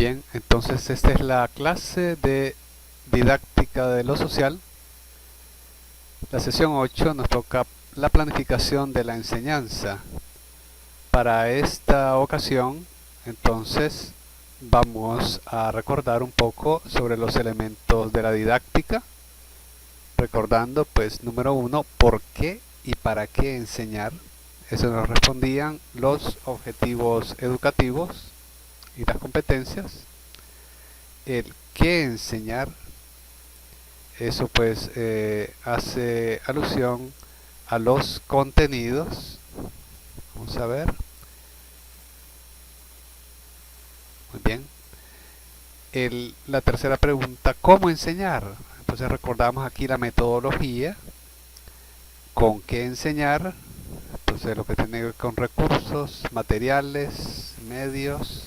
Bien, entonces esta es la clase de didáctica de lo social. La sesión 8 nos toca la planificación de la enseñanza. Para esta ocasión, entonces, vamos a recordar un poco sobre los elementos de la didáctica. Recordando, pues, número 1, ¿por qué y para qué enseñar? Eso nos respondían los objetivos educativos y las competencias. El qué enseñar, eso pues hace alusión a los contenidos. Vamos a ver. Muy bien. La tercera pregunta, ¿cómo enseñar? Entonces recordamos aquí la metodología. ¿Con qué enseñar? Entonces lo que tiene que ver con recursos, materiales, medios.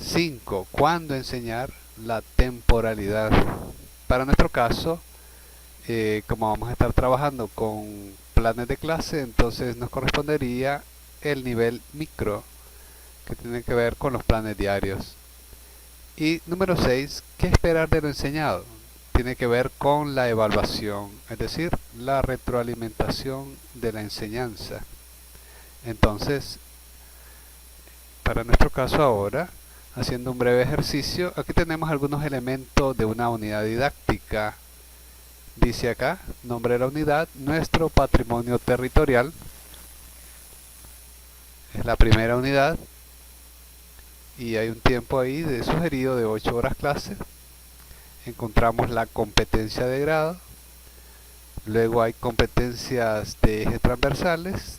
5. ¿Cuándo enseñar? La temporalidad. Para nuestro caso, como vamos a estar trabajando con planes de clase, entonces nos correspondería el nivel micro, que tiene que ver con los planes diarios. Y número 6, ¿qué esperar de lo enseñado? Tiene que ver con la evaluación, es decir, la retroalimentación de la enseñanza. Entonces, para nuestro caso ahora, haciendo un breve ejercicio, aquí tenemos algunos elementos de una unidad didáctica. Dice acá, nombre de la unidad, nuestro patrimonio territorial. Es la primera unidad. Y hay un tiempo ahí de sugerido de 8 horas clase. Encontramos la competencia de grado. Luego hay competencias de ejes transversales.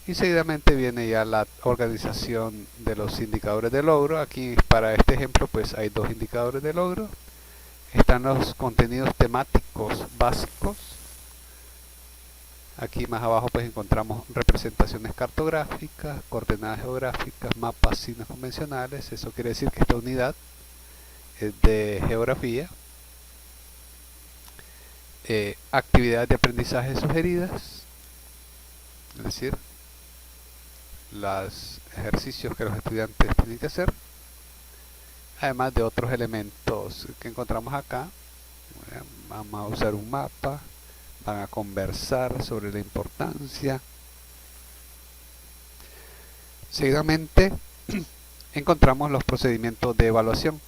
Y seguidamente viene ya la organización de los indicadores de logro. Aquí para este ejemplo pues hay 2 indicadores de logro. Están los contenidos temáticos básicos. Aquí más abajo pues encontramos representaciones cartográficas, coordenadas geográficas, mapas, signos convencionales. Eso quiere decir que esta unidad es de geografía. Actividades de aprendizaje sugeridas, es decir, los ejercicios que los estudiantes tienen que hacer, además de otros elementos que encontramos acá. Vamos a usar un mapa, van a conversar sobre la importancia. Seguidamente encontramos los procedimientos de evaluación.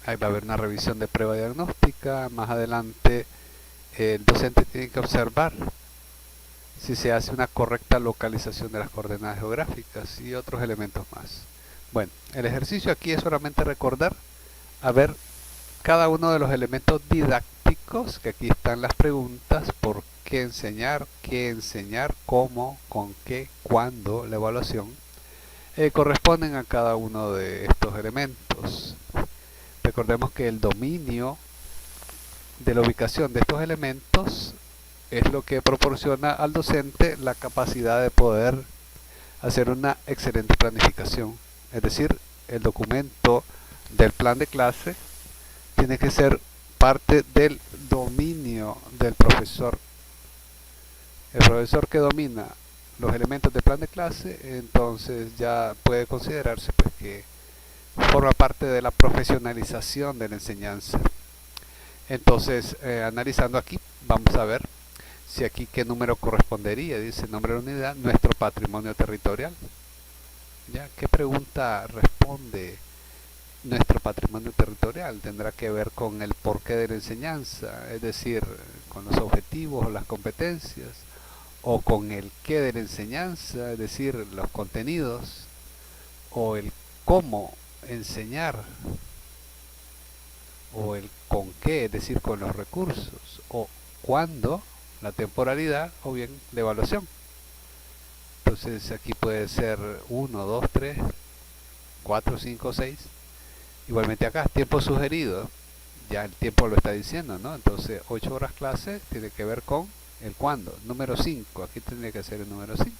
Ahí va a haber una revisión de prueba diagnóstica. Más adelante el docente tiene que observar si se hace una correcta localización de las coordenadas geográficas y otros elementos más. Bueno, el ejercicio aquí es solamente recordar, a ver, cada uno de los elementos didácticos, que aquí están las preguntas: por qué enseñar, cómo, con qué, cuándo, la evaluación, corresponden a cada uno de estos elementos. Recordemos que el dominio de la ubicación de estos elementos es lo que proporciona al docente la capacidad de poder hacer una excelente planificación. Es decir, el documento del plan de clase tiene que ser parte del dominio del profesor. El profesor que domina los elementos del plan de clase, entonces ya puede considerarse pues que forma parte de la profesionalización de la enseñanza. Entonces, analizando aquí, vamos a ver si aquí qué número correspondería. Dice nombre de la unidad, nuestro patrimonio territorial. ¿Ya? ¿Qué pregunta responde nuestro patrimonio territorial? Tendrá que ver con el porqué de la enseñanza, es decir, con los objetivos o las competencias, o con el qué de la enseñanza, es decir, los contenidos, o el cómo enseñar, o el con qué, es decir, con los recursos, o cuándo, la temporalidad, o bien la evaluación. Entonces aquí puede ser 1, 2, 3, 4, 5, 6. Igualmente acá, tiempo sugerido, ya el tiempo lo está diciendo, ¿no? Entonces 8 horas clase tiene que ver con el cuándo. Número 5, aquí tendría que ser el número 5.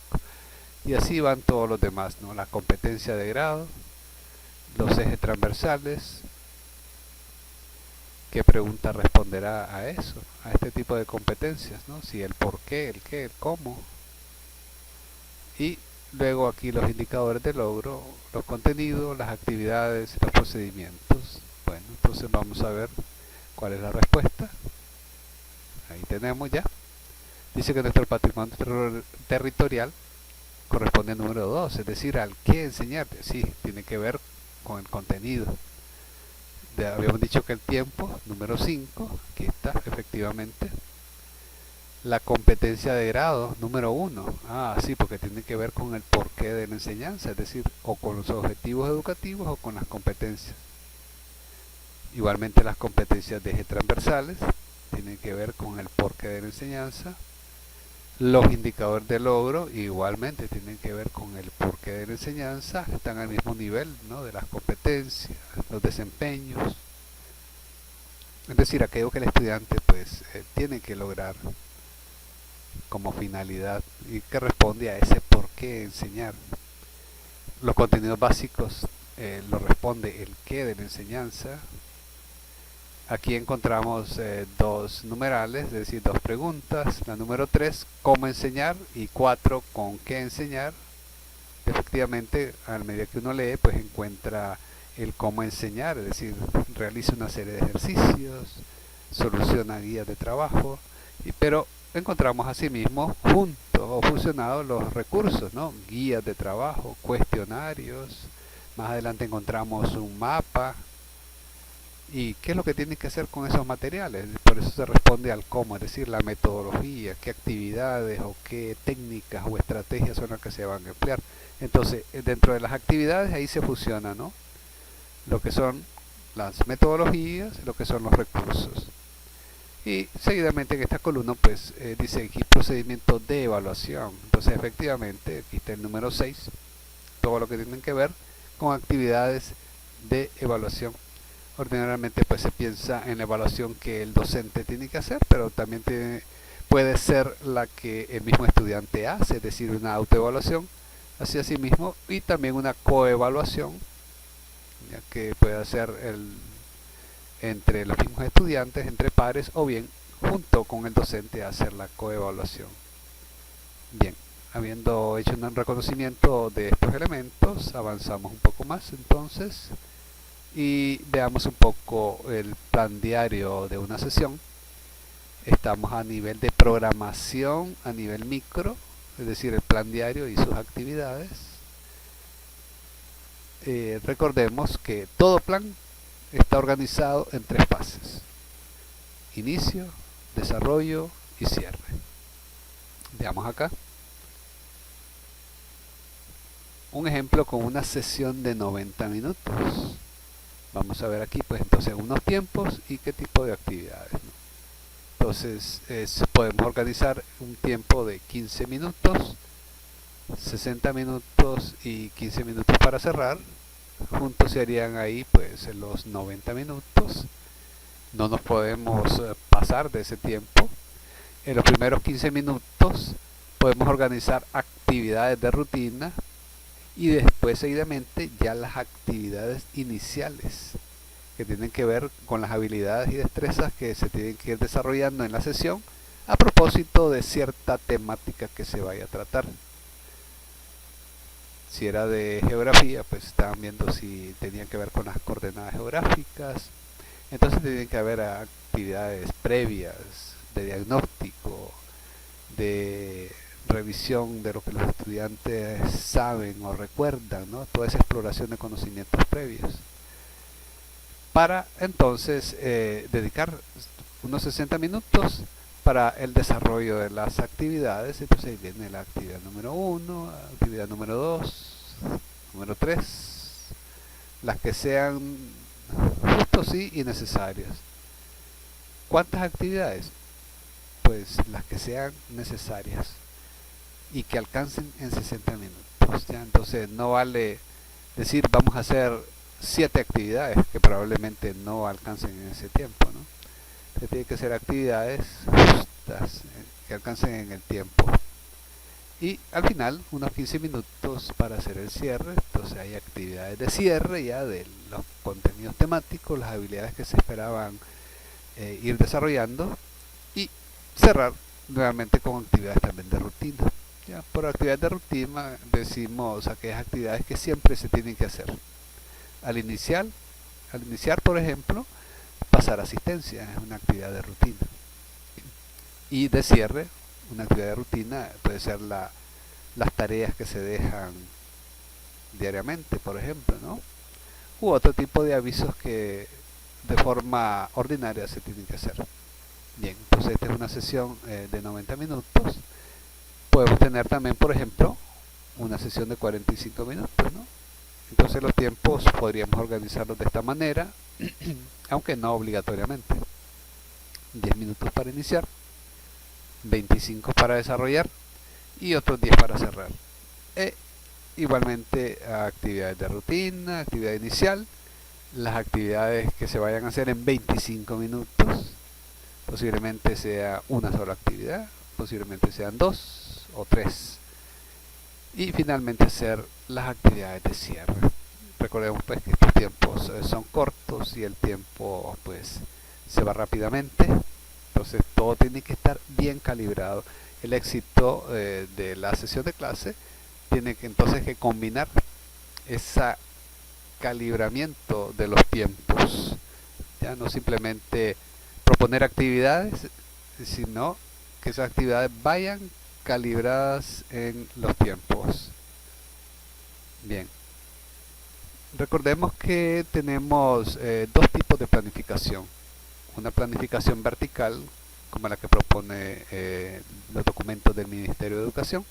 Y así van todos los demás, ¿no? La competencia de grado, los ejes transversales. ¿Qué pregunta responderá a eso? A este tipo de competencias, ¿no? Si el por qué, el qué, el cómo. Y luego aquí los indicadores de logro, los contenidos, las actividades, los procedimientos. Bueno, entonces vamos a ver cuál es la respuesta. Ahí tenemos ya. Dice que nuestro patrimonio territorial corresponde al número 2, es decir, al qué enseñarte. Sí, tiene que ver con el contenido. Habíamos dicho que el tiempo, número 5, aquí está, efectivamente. La competencia de grado, número 1. Ah, sí, porque tiene que ver con el porqué de la enseñanza, es decir, o con los objetivos educativos o con las competencias. Igualmente las competencias de eje transversales tienen que ver con el porqué de la enseñanza. Los indicadores de logro igualmente tienen que ver con el porqué de la enseñanza, están al mismo nivel, ¿no?, de las competencias, los desempeños. Es decir, aquello que el estudiante pues tiene que lograr como finalidad y que responde a ese por qué enseñar. Los contenidos básicos lo responde el qué de la enseñanza. Aquí encontramos dos numerales, es decir, dos preguntas. La número 3, cómo enseñar, y 4, con qué enseñar. Efectivamente, a medida que uno lee, pues encuentra el cómo enseñar, es decir, realiza una serie de ejercicios, soluciona guías de trabajo, pero encontramos asimismo juntos o fusionados los recursos, ¿no? Guías de trabajo, cuestionarios, más adelante encontramos un mapa. ¿Y qué es lo que tienen que hacer con esos materiales? Por eso se responde al cómo, es decir, la metodología, qué actividades o qué técnicas o estrategias son las que se van a emplear. Entonces, dentro de las actividades ahí se fusiona, ¿no?, lo que son las metodologías, lo que son los recursos. Y seguidamente en esta columna pues dice aquí procedimiento de evaluación. Entonces efectivamente aquí está el número 6, todo lo que tienen que ver con actividades de evaluación. Ordinariamente pues se piensa en la evaluación que el docente tiene que hacer, pero también puede ser la que el mismo estudiante hace, es decir, una autoevaluación hacia sí mismo, y también una coevaluación, ya que puede hacer entre los mismos estudiantes, entre pares, o bien junto con el docente hacer la coevaluación. Bien, habiendo hecho un reconocimiento de estos elementos, avanzamos un poco más entonces y veamos un poco el plan diario de una sesión. Estamos a nivel de programación, a nivel micro, es decir, el plan diario y sus actividades. Recordemos que todo plan está organizado en 3 fases: inicio, desarrollo y cierre. Veamos acá un ejemplo con una sesión de 90 minutos. Vamos a ver aquí pues entonces unos tiempos y qué tipo de actividades, ¿no? Entonces podemos organizar un tiempo de 15 minutos, 60 minutos y 15 minutos para cerrar. Juntos serían ahí pues los 90 minutos. No nos podemos pasar de ese tiempo. En los primeros 15 minutos podemos organizar actividades de rutina y después seguidamente ya las actividades iniciales que tienen que ver con las habilidades y destrezas que se tienen que ir desarrollando en la sesión a propósito de cierta temática que se vaya a tratar. Si era de geografía, pues estaban viendo si tenían que ver con las coordenadas geográficas. Entonces tienen que haber actividades previas de diagnóstico, de revisión de lo que los estudiantes saben o recuerdan, ¿no?, toda esa exploración de conocimientos previos, para entonces dedicar unos 60 minutos para el desarrollo de las actividades. Entonces ahí viene la actividad número 1, actividad número 2, número 3, las que sean justos y necesarias. ¿Cuántas actividades? Pues las que sean necesarias y que alcancen en 60 minutos, ¿ya? Entonces no vale decir vamos a hacer 7 actividades que probablemente no alcancen en ese tiempo, ¿no? Entonces tiene que ser actividades justas que alcancen en el tiempo. Y al final unos 15 minutos para hacer el cierre. Entonces hay actividades de cierre ya de los contenidos temáticos, las habilidades que se esperaban ir desarrollando, y cerrar nuevamente con actividades también de rutina. Ya, por actividades de rutina decimos aquellas actividades que siempre se tienen que hacer. Al iniciar, por ejemplo, pasar asistencia es una actividad de rutina. Y de cierre, una actividad de rutina puede ser las tareas que se dejan diariamente, por ejemplo, ¿no? U otro tipo de avisos que de forma ordinaria se tienen que hacer. Bien, entonces esta es una sesión de 90 minutos. Podemos tener también, por ejemplo, una sesión de 45 minutos, ¿no? Entonces los tiempos podríamos organizarlos de esta manera, aunque no obligatoriamente. 10 minutos para iniciar, 25 para desarrollar y otros 10 para cerrar. Igualmente actividades de rutina, actividad inicial, las actividades que se vayan a hacer en 25 minutos, posiblemente sea una sola actividad, posiblemente sean 2 o 3. Y finalmente hacer las actividades de cierre. Recordemos pues que estos tiempos son cortos y el tiempo pues se va rápidamente, entonces todo tiene que estar bien calibrado. El éxito de la sesión de clase tiene que entonces que combinar ese calibramiento de los tiempos, ya no simplemente proponer actividades, sino que esas actividades vayan calibradas en los tiempos. Bien, recordemos que tenemos dos tipos de planificación. Una planificación vertical, como la que propone los documentos del Ministerio de Educación,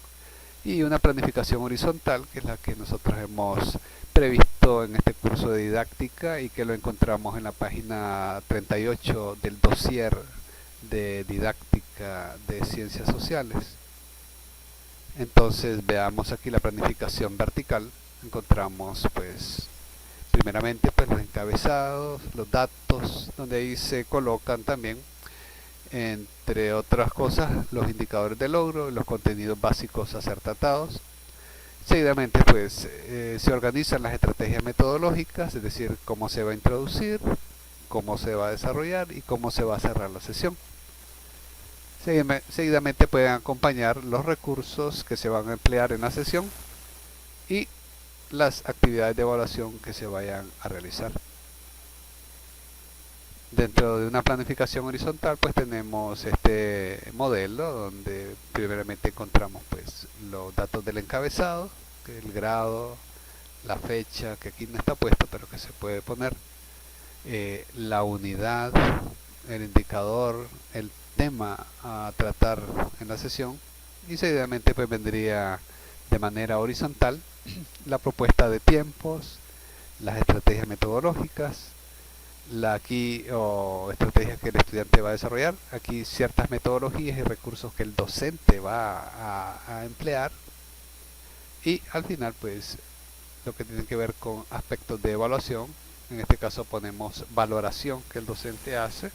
y una planificación horizontal, que es la que nosotros hemos previsto en este curso de didáctica y que lo encontramos en la página 38 del dossier de didáctica de ciencias sociales. Entonces veamos aquí la planificación vertical. Encontramos pues primeramente pues los encabezados, los datos, donde ahí se colocan también, entre otras cosas, los indicadores de logro, los contenidos básicos a ser tratados. Seguidamente pues se organizan las estrategias metodológicas, es decir, cómo se va a introducir, cómo se va a desarrollar y cómo se va a cerrar la sesión. Seguidamente pueden acompañar los recursos que se van a emplear en la sesión y las actividades de evaluación que se vayan a realizar. Dentro de una planificación horizontal pues tenemos este modelo donde primeramente encontramos pues los datos del encabezado, que es el grado, la fecha, que aquí no está puesto pero que se puede poner, la unidad, el indicador, el tema a tratar en la sesión, y seguidamente pues vendría de manera horizontal la propuesta de tiempos, las estrategias metodológicas, estrategias que el estudiante va a desarrollar, aquí ciertas metodologías y recursos que el docente va a emplear, y al final pues lo que tiene que ver con aspectos de evaluación. En este caso ponemos valoración que el docente hace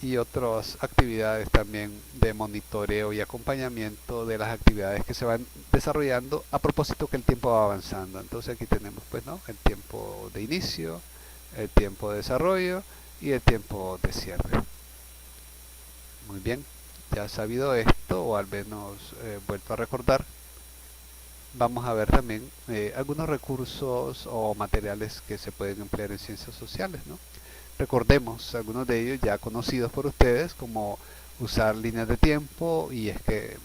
y otras actividades también de monitoreo y acompañamiento de las actividades que se van desarrollando a propósito que el tiempo va avanzando. Entonces aquí tenemos pues no el tiempo de inicio, el tiempo de desarrollo y el tiempo de cierre. Muy bien, ya sabido esto, o al menos vuelto a recordar, vamos a ver también algunos recursos o materiales que se pueden emplear en ciencias sociales, ¿no? Recordemos algunos de ellos ya conocidos por ustedes, como usar líneas de tiempo y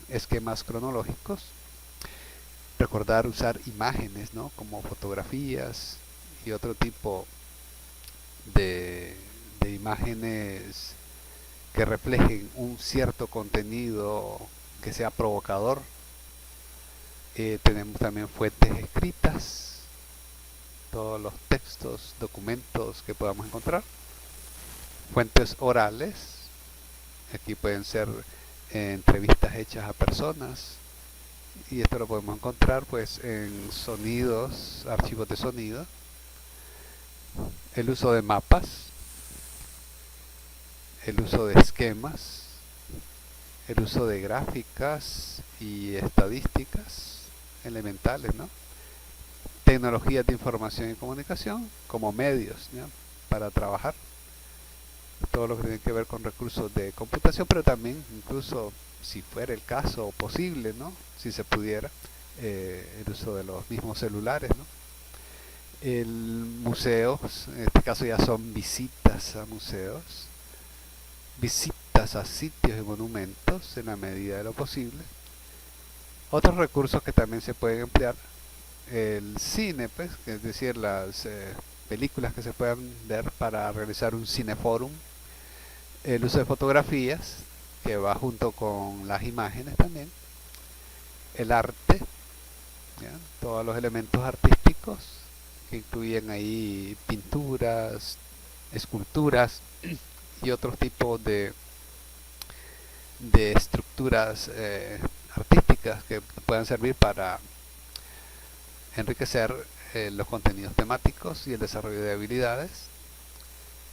esquemas cronológicos. Recordar usar imágenes, ¿no? Como fotografías y otro tipo de imágenes que reflejen un cierto contenido que sea provocador. Tenemos también fuentes escritas, todos los textos, documentos que podamos encontrar. Fuentes orales, aquí pueden ser entrevistas hechas a personas, y esto lo podemos encontrar pues en sonidos, archivos de sonido. El uso de mapas, el uso de esquemas, el uso de gráficas y estadísticas elementales, ¿no? Tecnologías de información y comunicación como medios, ¿no? Para trabajar. todo lo que tiene que ver con recursos de computación, pero también incluso si fuera el caso posible, ¿no? Si se pudiera, el uso de los mismos celulares, ¿no? El museos, en este caso ya son visitas a museos, visitas a sitios y monumentos en la medida de lo posible. Otros recursos que también se pueden emplear, el cine, pues, es decir, las películas que se puedan ver para realizar un cineforum, el uso de fotografías, que va junto con las imágenes también, el arte, ¿ya? Todos los elementos artísticos que incluyen ahí pinturas, esculturas y otros tipos de estructuras artísticas que puedan servir para enriquecer los contenidos temáticos y el desarrollo de habilidades.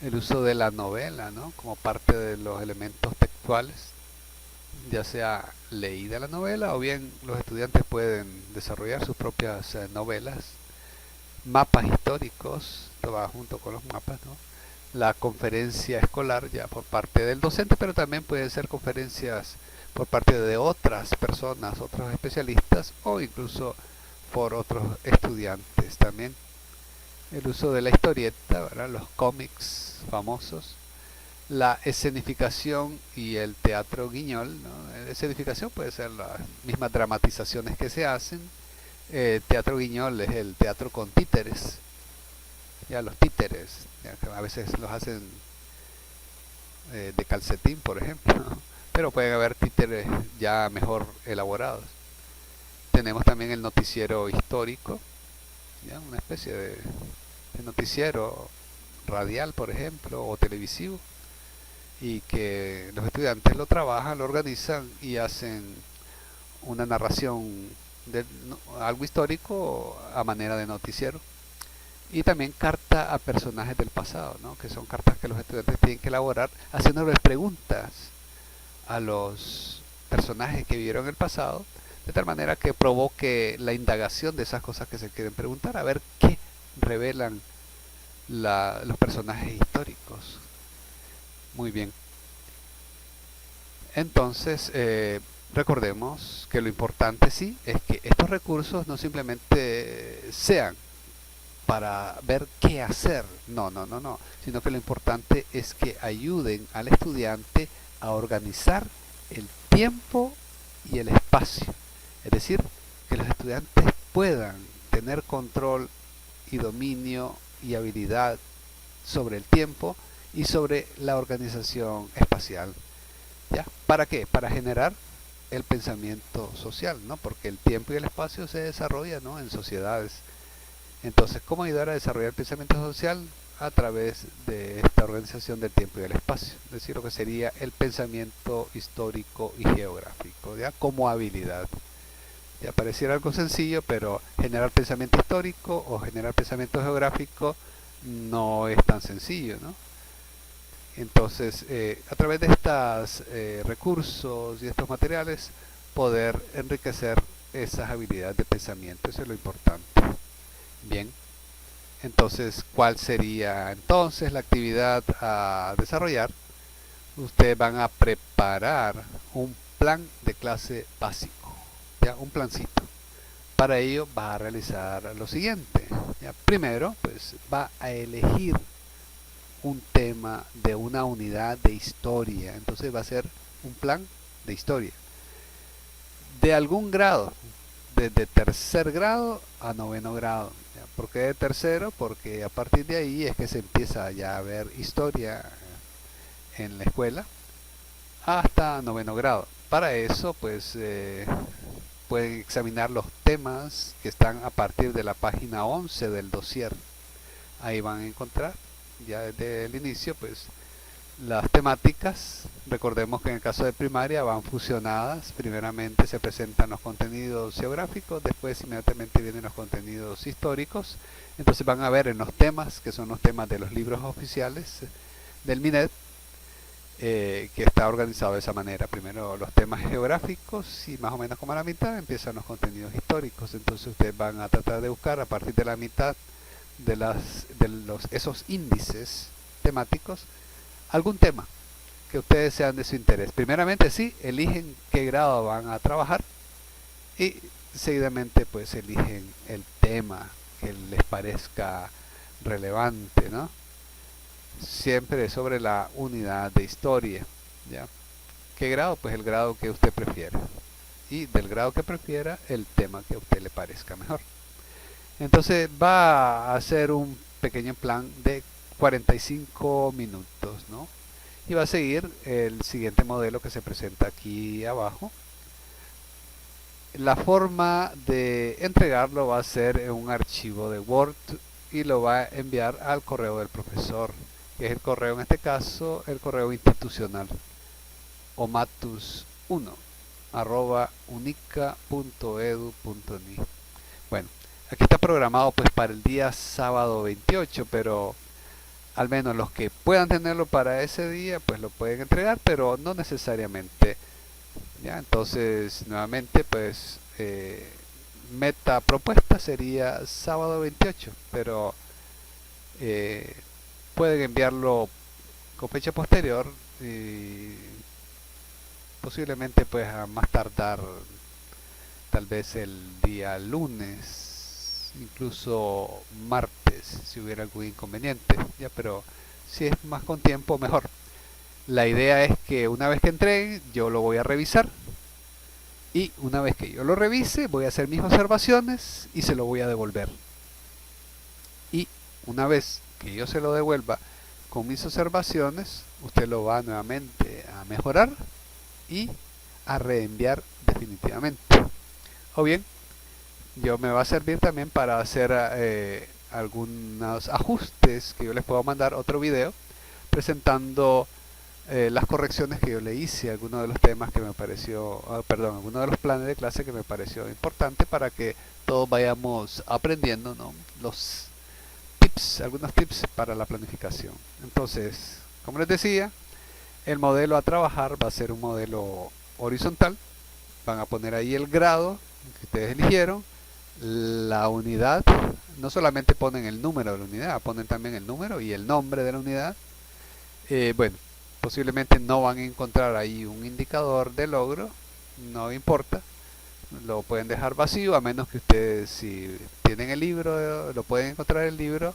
El uso de la novela, ¿no? Como parte de los elementos textuales, ya sea leída la novela o bien los estudiantes pueden desarrollar sus propias novelas. Mapas históricos, esto va junto con los mapas, ¿no? La conferencia escolar ya por parte del docente, pero también pueden ser conferencias por parte de otras personas, otros especialistas o incluso por otros estudiantes también. El uso de la historieta, ¿verdad? Los cómics famosos, la escenificación y el teatro guiñol, ¿no? La escenificación puede ser las mismas dramatizaciones que se hacen. Teatro guiñol es el teatro con títeres, ya los títeres, ya que a veces los hacen de calcetín, por ejemplo, ¿no? Pero pueden haber títeres ya mejor elaborados. Tenemos también el noticiero histórico, ¿ya? Una especie de noticiero radial, por ejemplo, o televisivo, y que los estudiantes lo trabajan, lo organizan y hacen una narración de algo histórico a manera de noticiero. Y también carta a personajes del pasado, ¿no? Que son cartas que los estudiantes tienen que elaborar haciéndoles preguntas a los personajes que vivieron el pasado, de tal manera que provoque la indagación de esas cosas que se quieren preguntar, a ver qué revelan los personajes históricos. Muy bien. Entonces, recordemos que lo importante sí es que estos recursos no simplemente sean para ver qué hacer, no, sino que lo importante es que ayuden al estudiante a organizar el tiempo y el espacio. Es decir, que los estudiantes puedan tener control y dominio y habilidad sobre el tiempo y sobre la organización espacial. ¿Ya? ¿Para qué? Para generar el pensamiento social, ¿no? Porque el tiempo y el espacio se desarrollan, ¿no? En sociedades. Entonces, ¿cómo ayudar a desarrollar el pensamiento social? A través de esta organización del tiempo y del espacio, es decir, lo que sería el pensamiento histórico y geográfico, ¿ya? Como habilidad. Ya pareciera algo sencillo, pero generar pensamiento histórico o generar pensamiento geográfico no es tan sencillo, ¿no? Entonces, a través de estos recursos y estos materiales, poder enriquecer esas habilidades de pensamiento, eso es lo importante. Bien, entonces, ¿cuál sería entonces la actividad a desarrollar? Ustedes van a preparar un plan de clase básico, ¿ya? Un plancito. Para ello va a realizar lo siguiente, ¿ya? Primero, pues va a elegir un tema de una unidad de historia. Entonces va a ser un plan de historia de algún grado, desde tercer grado a noveno grado. ¿Por qué de tercero? Porque a partir de ahí es que se empieza ya a ver historia en la escuela hasta noveno grado. Para eso pues pueden examinar los temas que están a partir de la página 11 del dossier. Ahí van a encontrar ya desde el inicio pues las temáticas. Recordemos que en el caso de primaria van fusionadas. Primeramente se presentan los contenidos geográficos, después inmediatamente vienen los contenidos históricos. Entonces van a ver en los temas, que son los temas de los libros oficiales del MINED, que está organizado de esa manera. Primero los temas geográficos y más o menos como a la mitad empiezan los contenidos históricos. Entonces ustedes van a tratar de buscar a partir de la mitad de esos índices temáticos algún tema que ustedes sean de su interés. Primeramente sí, eligen qué grado van a trabajar y seguidamente pues eligen el tema que les parezca relevante, ¿no? Siempre sobre la unidad de historia, ¿ya? ¿Qué grado? Pues el grado que usted prefiera. Y del grado que prefiera, el tema que a usted le parezca mejor. Entonces va a hacer un pequeño plan de 45 minutos, ¿no? Y va a seguir el siguiente modelo que se presenta aquí abajo. La forma de entregarlo va a ser en un archivo de Word y lo va a enviar al correo del profesor, que es el correo, en este caso, el correo institucional, omatus1@unica.edu.ni. Bueno, aquí está programado pues para el día sábado 28, pero al menos los que puedan tenerlo para ese día pues lo pueden entregar, pero no necesariamente. ¿Ya? Entonces nuevamente pues meta propuesta sería sábado 28, pero eh, pueden enviarlo con fecha posterior y posiblemente pues a más tardar tal vez el día lunes, incluso martes si hubiera algún inconveniente, ya, pero si es más con tiempo mejor. La idea es que una vez que entreguen yo lo voy a revisar y una vez que yo lo revise voy a hacer mis observaciones y se lo voy a devolver. Y una vez que yo se lo devuelva con mis observaciones, usted lo va nuevamente a mejorar y a reenviar definitivamente. O bien, yo me va a servir también para hacer algunos ajustes que yo les puedo mandar otro video presentando las correcciones que yo le hice a algunos de los temas que me pareció, perdón, algunos de los planes de clase que me pareció importante para que todos vayamos aprendiendo, ¿no? Los tips, algunos tips para la planificación. Entonces, como les decía, el modelo a trabajar va a ser un modelo horizontal. Van a poner ahí el grado que ustedes eligieron, la unidad, no solamente ponen el número de la unidad, ponen también el número y el nombre de la unidad. Bueno, posiblemente no van a encontrar ahí un indicador de logro, no importa, lo pueden dejar vacío a menos que ustedes, si tienen el libro, lo pueden encontrar el libro,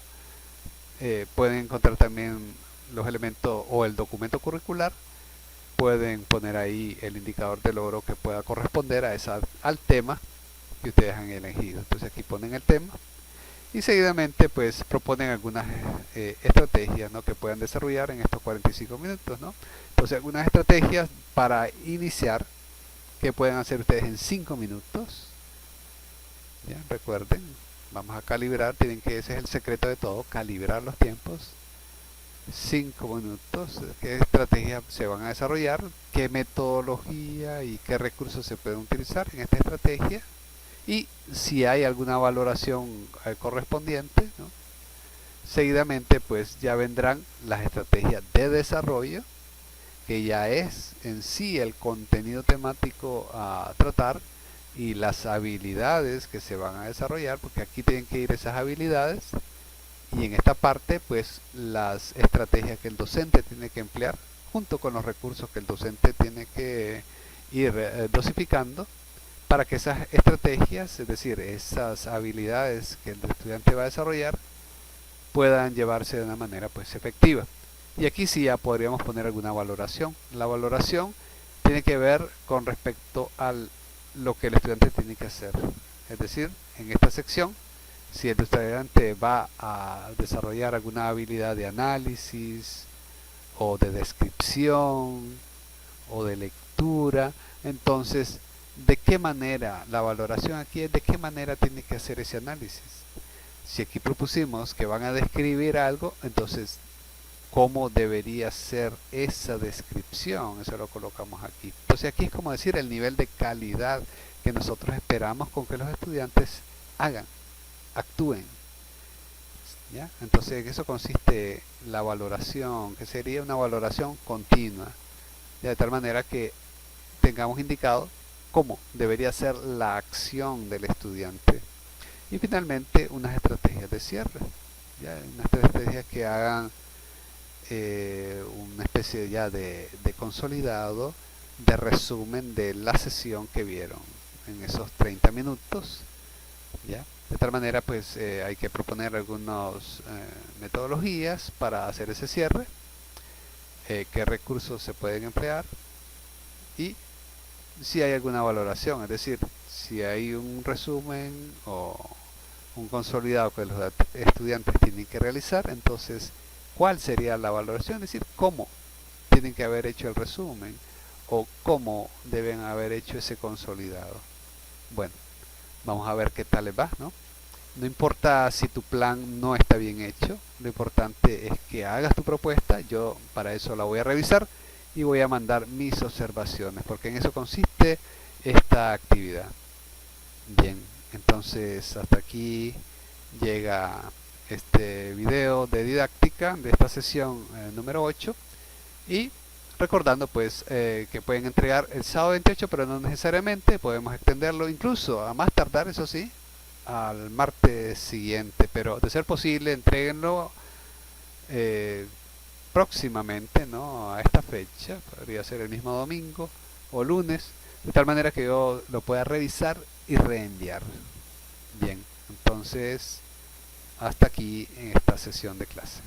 pueden encontrar también los elementos o el documento curricular, pueden poner ahí el indicador de logro que pueda corresponder al tema que ustedes han elegido. Entonces aquí ponen el tema y seguidamente pues proponen algunas estrategias, ¿no?, que puedan desarrollar en estos 45 minutos, ¿no? Entonces algunas estrategias para iniciar que pueden hacer ustedes en 5 minutos. ¿Ya? Recuerden, vamos a calibrar, ese es el secreto de todo, calibrar los tiempos. 5 minutos, qué estrategias se van a desarrollar, qué metodología y qué recursos se pueden utilizar en esta estrategia y si hay alguna valoración correspondiente, ¿no? Seguidamente pues ya vendrán las estrategias de desarrollo, que ya es en sí el contenido temático a tratar y las habilidades que se van a desarrollar, porque aquí tienen que ir esas habilidades, y en esta parte pues las estrategias que el docente tiene que emplear junto con los recursos que el docente tiene que ir dosificando para que esas estrategias, es decir, esas habilidades que el estudiante va a desarrollar, puedan llevarse de una manera pues efectiva. Y aquí sí ya podríamos poner alguna valoración. La valoración tiene que ver con respecto a lo que el estudiante tiene que hacer. Es decir, en esta sección, si el estudiante va a desarrollar alguna habilidad de análisis o de descripción o de lectura, entonces, ¿de qué manera? La valoración aquí es de qué manera tiene que hacer ese análisis. Si aquí propusimos que van a describir algo, entonces, ¿cómo debería ser esa descripción? Eso lo colocamos aquí. Entonces aquí es como decir el nivel de calidad que nosotros esperamos con que los estudiantes hagan, actúen. ¿Ya? Entonces en eso consiste la valoración, que sería una valoración continua, de tal manera que tengamos indicado cómo debería ser la acción del estudiante. Y finalmente unas estrategias de cierre, ¿ya? Unas estrategias que hagan una especie ya de consolidado, de resumen de la sesión que vieron en esos 30 minutos, ¿ya? De tal manera, pues hay que proponer algunas metodologías para hacer ese cierre, qué recursos se pueden emplear y si hay alguna valoración, es decir, si hay un resumen o un consolidado que los estudiantes tienen que realizar, entonces, ¿cuál sería la valoración? Es decir, cómo tienen que haber hecho el resumen o cómo deben haber hecho ese consolidado. Bueno, vamos a ver qué tal les va, ¿no? No importa si tu plan no está bien hecho, lo importante es que hagas tu propuesta. Yo para eso la voy a revisar y voy a mandar mis observaciones, porque en eso consiste esta actividad. Bien, entonces hasta aquí llega este video de didáctica de esta sesión número 8 y recordando pues que pueden entregar el sábado 28, pero no necesariamente, podemos extenderlo incluso a más tardar, eso sí, al martes siguiente, pero de ser posible entréguenlo próximamente, ¿no? A esta fecha, podría ser el mismo domingo o lunes, de tal manera que yo lo pueda revisar y reenviar. Bien, entonces hasta aquí en esta sesión de clase.